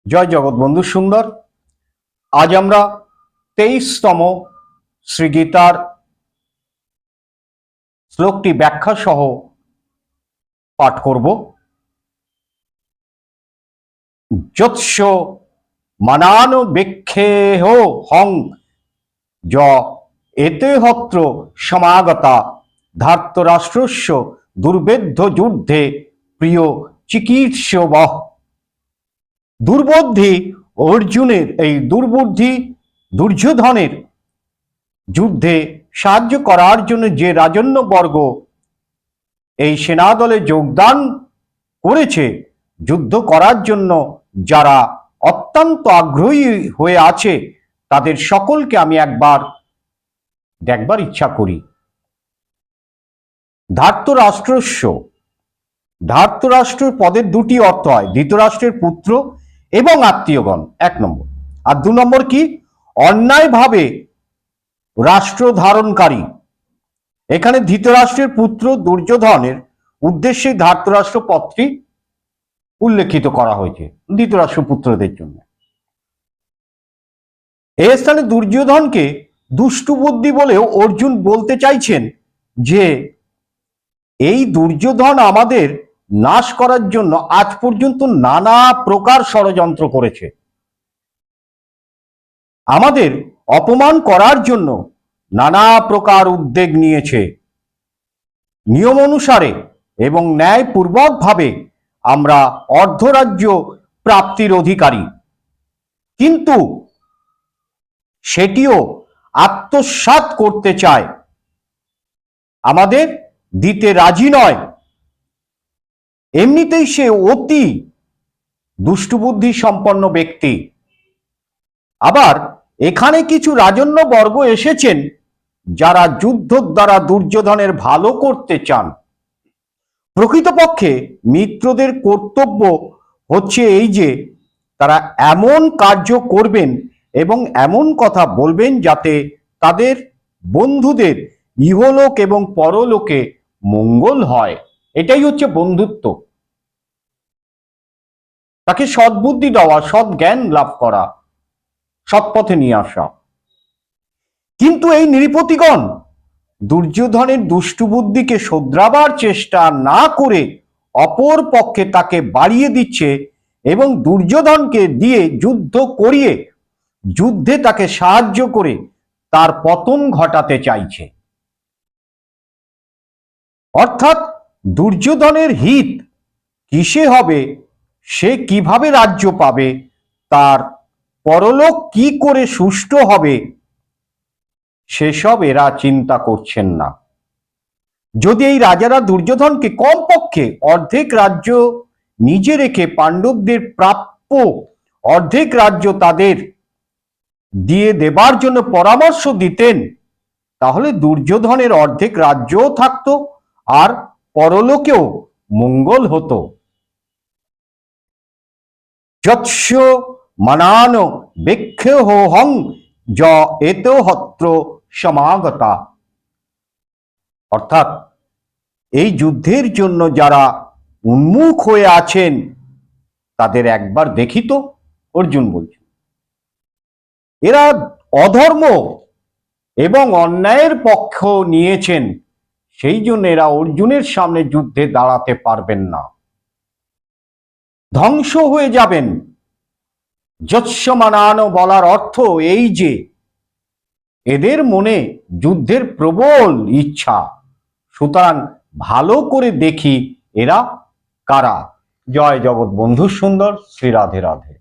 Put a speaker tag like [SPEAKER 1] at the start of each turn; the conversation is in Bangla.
[SPEAKER 1] জয় জগৎ বন্ধু সুন্দর। আজ আমরা 23তম শ্রীগীতার শ্লোকটি ব্যাখ্যা সহ পাঠ করব। যৎস মানান বেক্ষেহ হং য এতে হত্র সমাগতা ধার্তরাষ্ট্রস্য দুর্বেদ্য যুদ্ধে প্রিয় চিকিৎসবহ। দুর্বুদ্ধি অর্জুনের দুর্যোধনের যুদ্ধে সাহায্য করার জন্য যে রাজন্যবর্গ এই সেনাদলে যোগদান করেছে, যুদ্ধ করার জন্য যারা অত্যন্ত আগ্রহী হয়ে আছে, তাদের সকলকে আমি একবার দেখবার ইচ্ছা করি। ধার্তরাষ্ট্র পদের দুটি অর্থ হয়, ধৃতরাষ্ট্রের পুত্র এবং আত্মীয়গণ, 1 নম্বর। আর 2 নম্বর কি? অন্যায়ভাবে রাষ্ট্র ধারণকারী। এখানে ধৃতরাষ্ট্রের পুত্র দুর্যোধনের উদ্দেশ্যে ধার্তরাষ্ট্র পদটি উল্লেখিত করা হয়েছে ধৃতরাষ্ট্র পুত্রদের জন্য। এই স্থানে দুর্যোধনকে দুষ্টু বুদ্ধি বলেও অর্জুন বলতে চাইছেন যে এই দুর্যোধন আমাদের নাশ করার জন্য আজ পর্যন্ত নানা প্রকার ষড়যন্ত্র করেছে, আমাদের অপমান করার জন্য নানা প্রকার উদ্যোগ নিয়েছে। নিয়ম অনুসারে এবং ন্যায়পূর্বক ভাবে আমরা অর্ধরাজ্য প্রাপ্তির অধিকারী, কিন্তু সেটিও আত্মসাৎ করতে চায়, আমাদের দিতে রাজি নয়। এমনিতেই সে অতি দুষ্টবুদ্ধি সম্পন্ন ব্যক্তি। আবার এখানে কিছু রাজন্যবর্গ এসেছেন যারা যুদ্ধ দ্বারা দুর্যোধনের ভালো করতে চান। প্রকৃতপক্ষে মিত্রদের কর্তব্য হচ্ছে এই যে তারা এমন কার্য করবেন এবং এমন কথা বলবেন যাতে তাদের বন্ধুদের ইহলোক এবং পরলোকে মঙ্গল হয়। এটাই হচ্ছে বন্ধুত্ব। তাকে সদ্বুদ্ধি দেওয়া, সৎ জ্ঞান লাভ করা, সৎ পথে নিয়ে আসা। কিন্তু এই নৃপতিগণ দুর্যোধনের দুষ্টুবুদ্ধিকে শোধরাবার চেষ্টা না করে অপর পক্ষে তাকে বাড়িয়ে দিচ্ছে এবং দুর্যোধনকে দিয়ে যুদ্ধ করিয়ে যুদ্ধে তাকে সাহায্য করে তার পতন ঘটাতে চাইছে। অর্থাৎ দুর্যোধনের হিত কিসে হবে, সে কিভাবে রাজ্য পাবে, তার পরলোক কি করে সুষ্ঠু হবে, সেসব এরা চিন্তা করছেন না। যদি এই রাজারা দুর্যোধনকে কমপক্ষে অর্ধেক রাজ্য নিজে রেখে পাণ্ডবদের প্রাপ্য অর্ধেক রাজ্য তাদের দিয়ে দেবার জন্য পরামর্শ দিতেন, তাহলে দুর্যোধনের অর্ধেক রাজ্যও থাকতো আর পরলোকেও মঙ্গল হতো। যৎস মানান বেক্ষেহ হং য এত হত্র সমাগতা। অর্থাৎ এই যুদ্ধের জন্য যারা উন্মুখ হয়ে আছেন তাদের একবার দেখিত, অর্জুন বলছেন। এরা অধর্ম এবং অন্যায়ের পক্ষ নিয়েছেন, সেই জন্য এরা অর্জুনের সামনে যুদ্ধে দাঁড়াতে পারবেন না, ধ্বংস হয়ে যাবেন। যৎসমানান বলার অর্থ এই যে এদের মনে যুদ্ধের প্রবল ইচ্ছা। সুতরাং ভালো করে দেখি এরা কারা। জয় জগৎ বন্ধু সুন্দর। শ্রী রাধে রাধে।